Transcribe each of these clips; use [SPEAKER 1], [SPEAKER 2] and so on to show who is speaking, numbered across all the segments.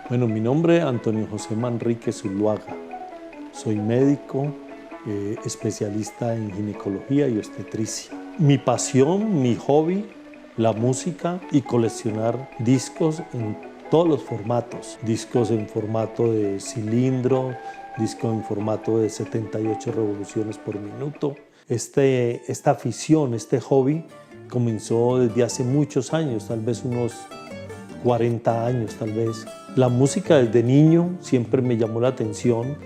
[SPEAKER 1] Bueno, mi nombre es Antonio José Manrique Zuluaga. Soy médico, especialista en ginecología y obstetricia. Mi pasión, mi hobby, la música y coleccionar discos en todos los formatos. Discos en formato de cilindro, discos en formato de 78 revoluciones por minuto. Esta afición, este hobby comenzó desde hace muchos años, tal vez unos 40 años tal vez. La música desde niño siempre me llamó la atención.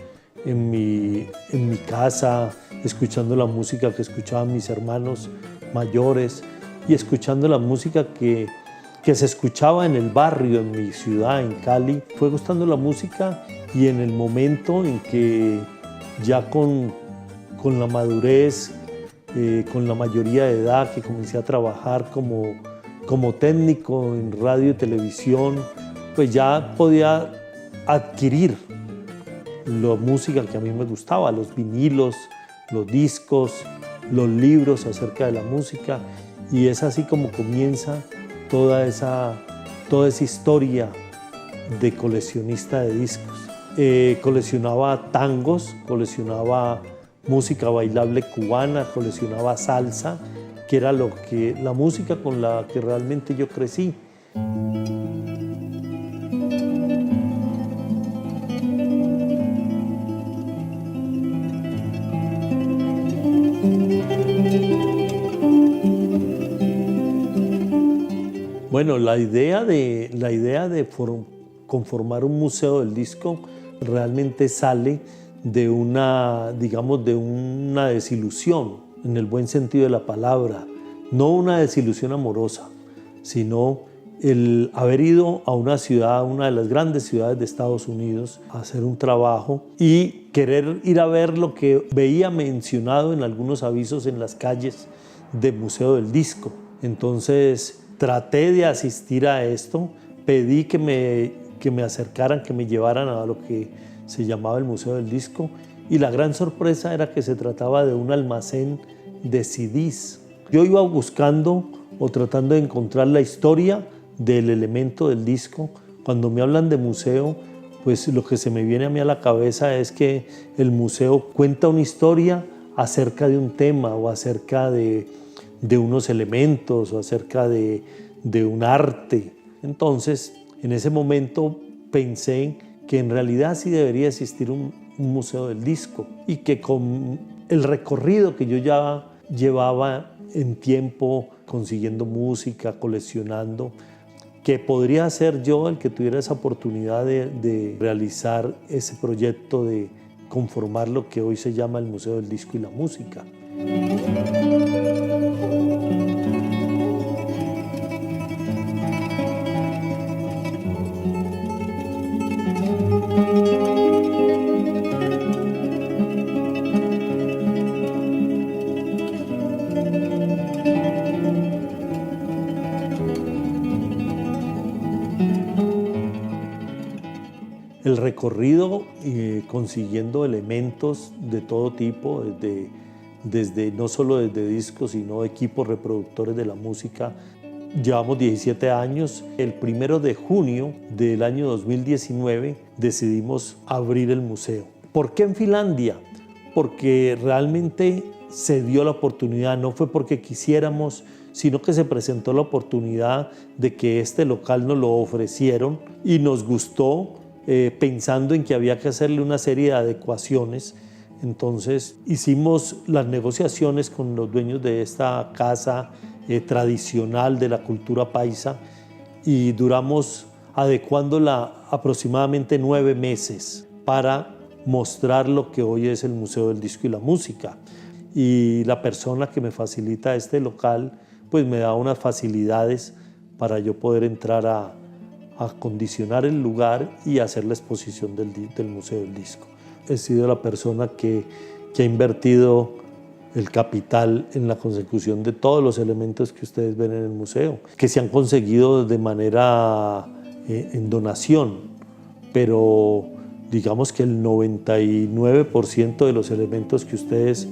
[SPEAKER 1] En mi casa, escuchando la música que escuchaban mis hermanos mayores y escuchando la música que se escuchaba en el barrio, en mi ciudad, en Cali. Fue gustando la música y en el momento en que ya con la madurez, con la mayoría de edad, que comencé a trabajar como técnico en radio y televisión, pues ya podía adquirir la música que a mí me gustaba, los vinilos, los discos, los libros acerca de la música, y es así como comienza toda esa historia de coleccionista de discos. Coleccionaba tangos, coleccionaba música bailable cubana, coleccionaba salsa, que era la música con la que realmente yo crecí. Bueno, la idea de conformar un museo del disco realmente sale de una desilusión, en el buen sentido de la palabra. No una desilusión amorosa, sino el haber ido a una ciudad, una de las grandes ciudades de Estados Unidos, a hacer un trabajo y querer ir a ver lo que veía mencionado en algunos avisos en las calles del Museo del Disco. Entonces traté de asistir a esto, pedí que me acercaran, que me llevaran a lo que se llamaba el Museo del Disco, y la gran sorpresa era que se trataba de un almacén de CDs. Yo iba buscando o tratando de encontrar la historia del elemento del disco. Cuando me hablan de museo, pues lo que se me viene a mí a la cabeza es que el museo cuenta una historia acerca de un tema o acerca de unos elementos o acerca de un arte. Entonces, en ese momento pensé que en realidad sí debería existir un museo del disco y que con el recorrido que yo ya llevaba en tiempo consiguiendo música, coleccionando, que podría ser yo el que tuviera esa oportunidad de realizar ese proyecto de conformar lo que hoy se llama el Museo del Disco y la Música. El recorrido consiguiendo elementos de todo tipo, desde no solo desde discos, sino equipos reproductores de la música. Llevamos 17 años. El 1 de junio del año 2019 decidimos abrir el museo. ¿Por qué en Finlandia? Porque realmente se dio la oportunidad, no fue porque quisiéramos, sino que se presentó la oportunidad de que este local nos lo ofrecieron y nos gustó, pensando en que había que hacerle una serie de adecuaciones. Entonces hicimos las negociaciones con los dueños de esta casa tradicional de la cultura paisa y duramos adecuándola aproximadamente 9 meses para mostrar lo que hoy es el Museo del Disco y la Música. Y la persona que me facilita este local pues me da unas facilidades para yo poder entrar a acondicionar el lugar y hacer la exposición del Museo del Disco. He sido la persona que ha invertido el capital en la consecución de todos los elementos que ustedes ven en el museo, que se han conseguido de manera en donación, pero digamos que el 99% de los elementos que ustedes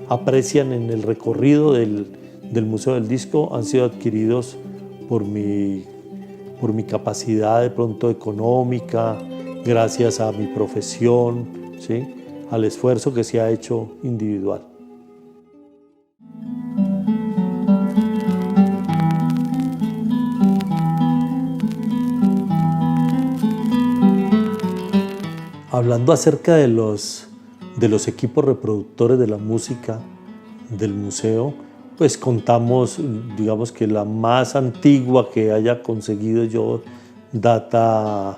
[SPEAKER 1] aprecian en el recorrido del Museo del Disco han sido adquiridos por mi capacidad de pronto económica, gracias a mi profesión, ¿sí? Al esfuerzo que se ha hecho individual. Hablando acerca de los equipos reproductores de la música del museo, pues contamos, digamos que la más antigua que haya conseguido yo data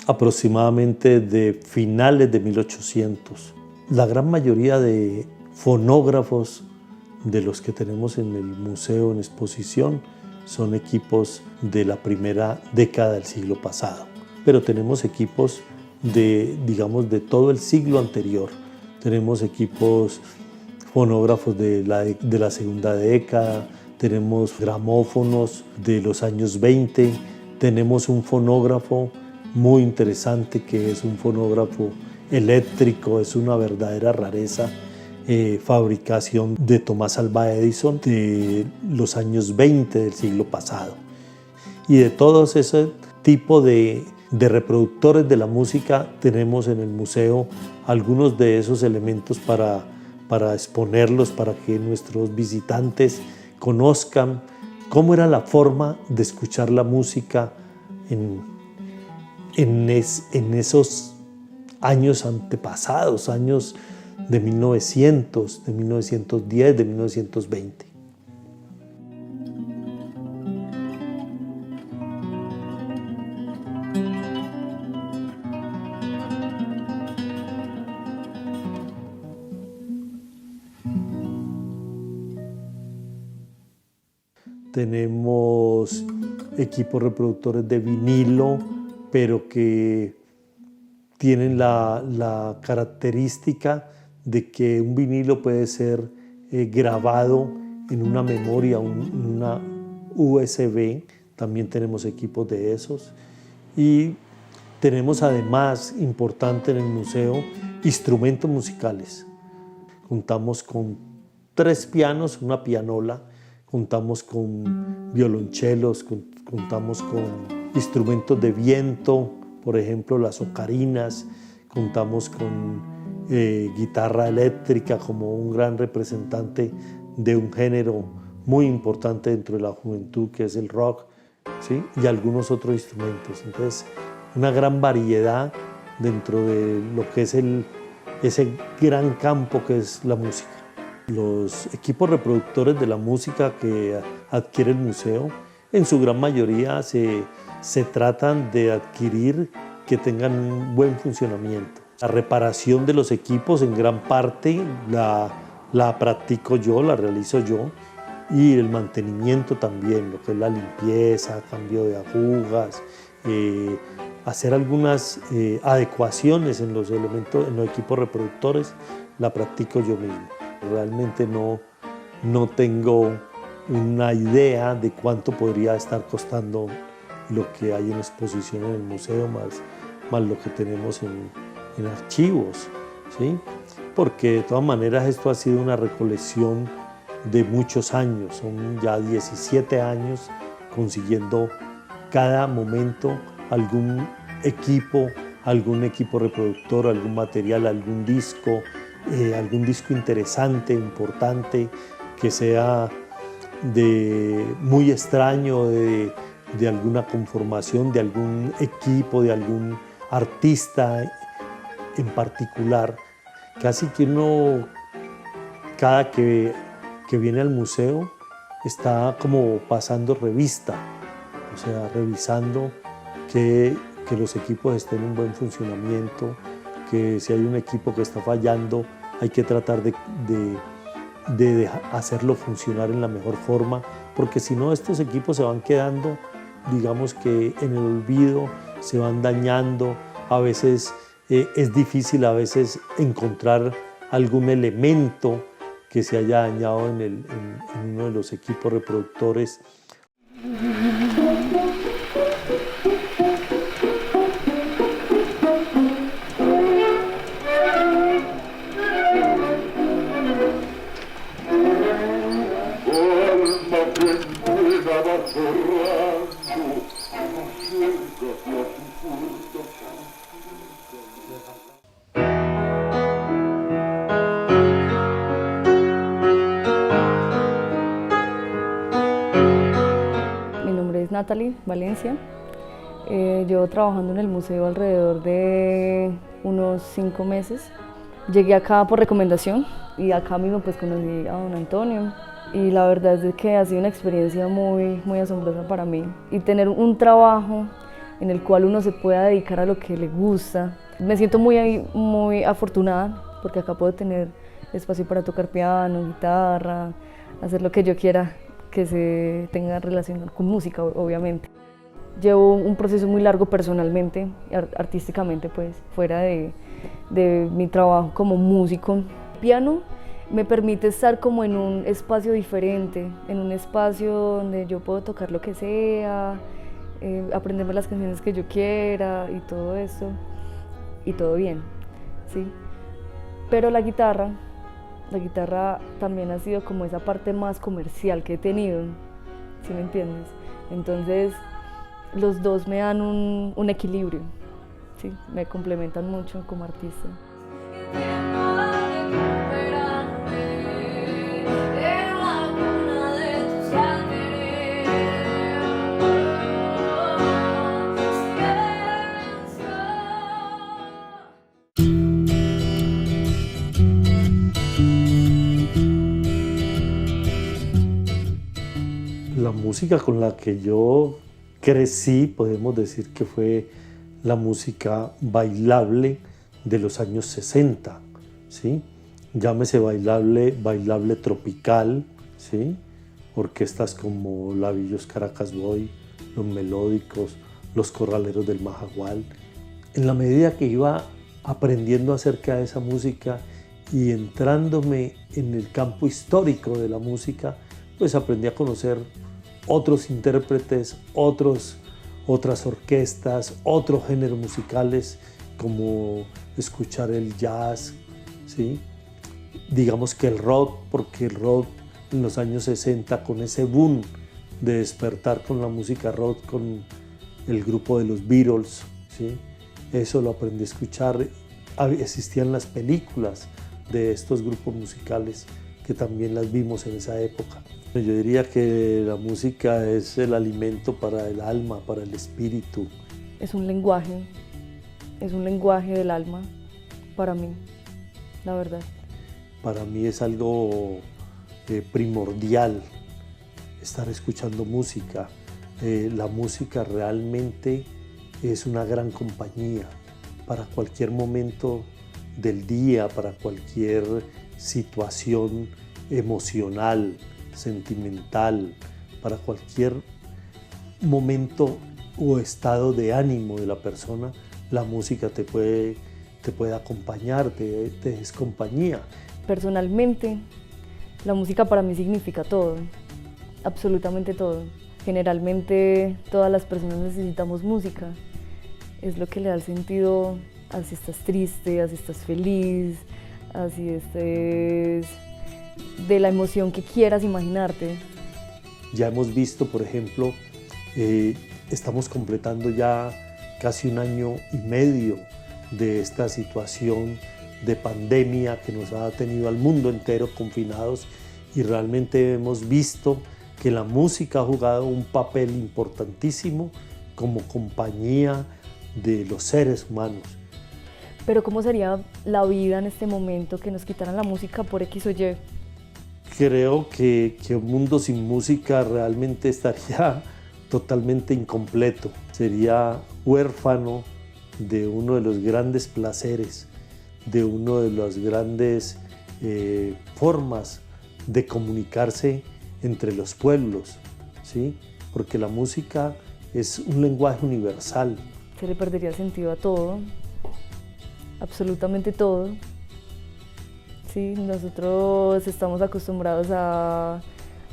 [SPEAKER 1] aproximadamente de finales de 1800. La gran mayoría de fonógrafos de los que tenemos en el museo en exposición son equipos de la primera década del siglo pasado, pero tenemos equipos digamos, de todo el siglo anterior. Tenemos equipos fonógrafos de la segunda década, tenemos gramófonos de los años 20, tenemos un fonógrafo muy interesante que es un fonógrafo eléctrico, es una verdadera rareza, fabricación de Thomas Alva Edison de los años 20 del siglo pasado. Y de todos ese tipo de reproductores de la música tenemos en el museo algunos de esos elementos para exponerlos, para que nuestros visitantes conozcan cómo era la forma de escuchar la música en esos años antepasados, años de 1900, de 1910, de 1920. Tenemos equipos reproductores de vinilo, pero que tienen la característica de que un vinilo puede ser grabado en una memoria, una USB. También tenemos equipos de esos. Y tenemos además, importante en el museo, instrumentos musicales. Contamos con 3 pianos, una pianola, contamos con violonchelos, contamos con instrumentos de viento, por ejemplo las ocarinas, contamos con guitarra eléctrica como un gran representante de un género muy importante dentro de la juventud que es el rock, ¿sí? Y algunos otros instrumentos. Entonces, una gran variedad dentro de lo que es ese gran campo que es la música. Los equipos reproductores de la música que adquiere el museo, en su gran mayoría se tratan de adquirir que tengan un buen funcionamiento. La reparación de los equipos en gran parte la practico yo, la realizo yo, y el mantenimiento también, lo que es la limpieza, cambio de agujas, hacer algunas adecuaciones en los elementos, en los equipos reproductores, la practico yo mismo. Realmente no tengo una idea de cuánto podría estar costando lo que hay en exposición en el museo, más lo que tenemos en archivos, ¿sí? Porque de todas maneras esto ha sido una recolección de muchos años, son ya 17 años consiguiendo cada momento algún equipo reproductor, algún material, algún disco interesante, importante, que sea muy extraño, de alguna conformación, de algún equipo, de algún artista en particular. Casi que uno, cada que viene al museo, está como pasando revista, o sea, revisando que los equipos estén en buen funcionamiento, que si hay un equipo que está fallando, hay que tratar de hacerlo funcionar en la mejor forma, porque si no estos equipos se van quedando, digamos que en el olvido, se van dañando, a veces es difícil encontrar algún elemento que se haya dañado en uno de los equipos reproductores.
[SPEAKER 2] Mi nombre es Natalie Valencia. Llevo trabajando en el museo alrededor de unos 5 meses. Llegué acá por recomendación y acá mismo pues conocí a don Antonio. Y la verdad es que ha sido una experiencia muy asombrosa para mí. Y tener un trabajo en el cual uno se pueda dedicar a lo que le gusta. Me siento muy afortunada porque acá puedo tener espacio para tocar piano, guitarra, hacer lo que yo quiera que se tenga relación con música, obviamente. Llevo un proceso muy largo personalmente, artísticamente, pues, fuera de mi trabajo como músico. El piano me permite estar como en un espacio diferente, en un espacio donde yo puedo tocar lo que sea, aprenderme las canciones que yo quiera y todo eso, y todo bien, ¿sí? Pero la guitarra también ha sido como esa parte más comercial que he tenido, ¿sí me entiendes? Entonces, los dos me dan un equilibrio, ¿sí? Me complementan mucho como artista.
[SPEAKER 1] La música con la que yo crecí, podemos decir que fue la música bailable de los años 60, ¿sí? Llámese bailable tropical, ¿sí? Orquestas como Lavillos Caracas Boy, Los Melódicos, Los Corraleros del Majagual. En la medida que iba aprendiendo acerca de esa música y entrándome en el campo histórico de la música, pues aprendí a conocer otros intérpretes, otras orquestas, otros géneros musicales, como escuchar el jazz, ¿sí? Digamos que el rock, porque el rock en los años 60, con ese boom de despertar con la música rock, con el grupo de los Beatles, ¿sí? Eso lo aprendí a escuchar. Existían las películas de estos grupos musicales que también las vimos en esa época. Yo diría que la música es el alimento para el alma, para el espíritu.
[SPEAKER 2] Es un lenguaje del alma para mí, la verdad.
[SPEAKER 1] Para mí es algo primordial estar escuchando música. La música realmente es una gran compañía para cualquier momento del día, para cualquier situación emocional, sentimental, para cualquier momento o estado de ánimo de la persona. La música te puede acompañar, te es compañía.
[SPEAKER 2] Personalmente, la música para mí significa todo, absolutamente todo. Generalmente todas las personas necesitamos música, es lo que le da el sentido a si estás triste, a si estás feliz, a si estés de la emoción que quieras imaginarte.
[SPEAKER 1] Ya hemos visto, por ejemplo, estamos completando ya casi 1 año y medio de esta situación de pandemia que nos ha tenido al mundo entero confinados, y realmente hemos visto que la música ha jugado un papel importantísimo como compañía de los seres humanos.
[SPEAKER 2] Pero ¿cómo sería la vida en este momento que nos quitaran la música por X o Y?
[SPEAKER 1] Creo que un mundo sin música realmente estaría totalmente incompleto. Sería huérfano de uno de los grandes placeres, de una de las grandes formas de comunicarse entre los pueblos, ¿sí? Porque la música es un lenguaje universal.
[SPEAKER 2] Se le perdería el sentido a todo, absolutamente todo. Sí. Sí, nosotros estamos acostumbrados a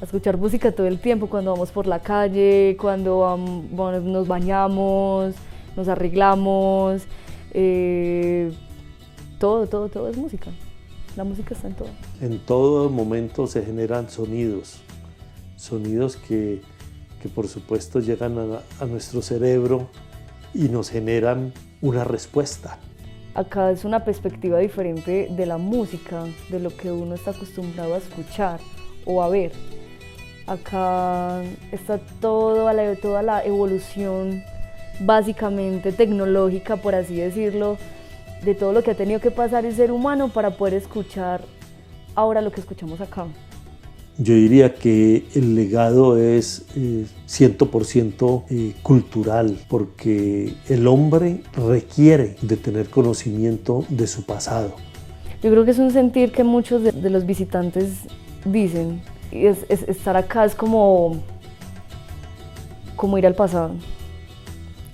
[SPEAKER 2] escuchar música todo el tiempo, cuando vamos por la calle, cuando bueno, nos bañamos, nos arreglamos, todo es música. La música está en todo.
[SPEAKER 1] En todo momento se generan sonidos que por supuesto llegan a nuestro cerebro y nos generan una respuesta.
[SPEAKER 2] Acá es una perspectiva diferente de la música, de lo que uno está acostumbrado a escuchar o a ver. Acá está toda la evolución básicamente tecnológica, por así decirlo, de todo lo que ha tenido que pasar el ser humano para poder escuchar ahora lo que escuchamos acá.
[SPEAKER 1] Yo diría que el legado es 100% cultural, porque el hombre requiere de tener conocimiento de su pasado.
[SPEAKER 2] Yo creo que es un sentir que muchos de los visitantes dicen, y estar acá es como ir al pasado.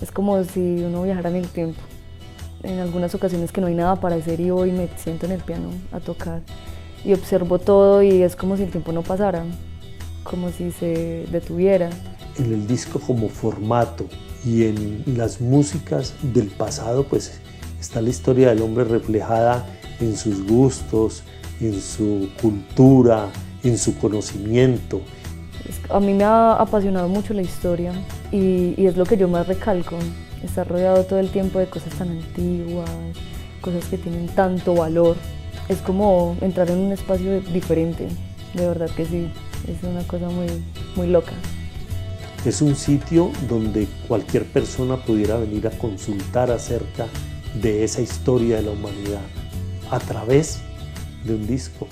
[SPEAKER 2] Es como si uno viajara en el tiempo. En algunas ocasiones que no hay nada para hacer y voy y me siento en el piano a tocar y observo todo y es como si el tiempo no pasara, como si se detuviera.
[SPEAKER 1] En el disco como formato y en las músicas del pasado pues está la historia del hombre reflejada en sus gustos, en su cultura, en su conocimiento.
[SPEAKER 2] A mí me ha apasionado mucho la historia y es lo que yo más recalco, estar rodeado todo el tiempo de cosas tan antiguas, cosas que tienen tanto valor. Es como entrar en un espacio diferente, de verdad que sí, es una cosa muy loca.
[SPEAKER 1] Es un sitio donde cualquier persona pudiera venir a consultar acerca de esa historia de la humanidad a través de un disco.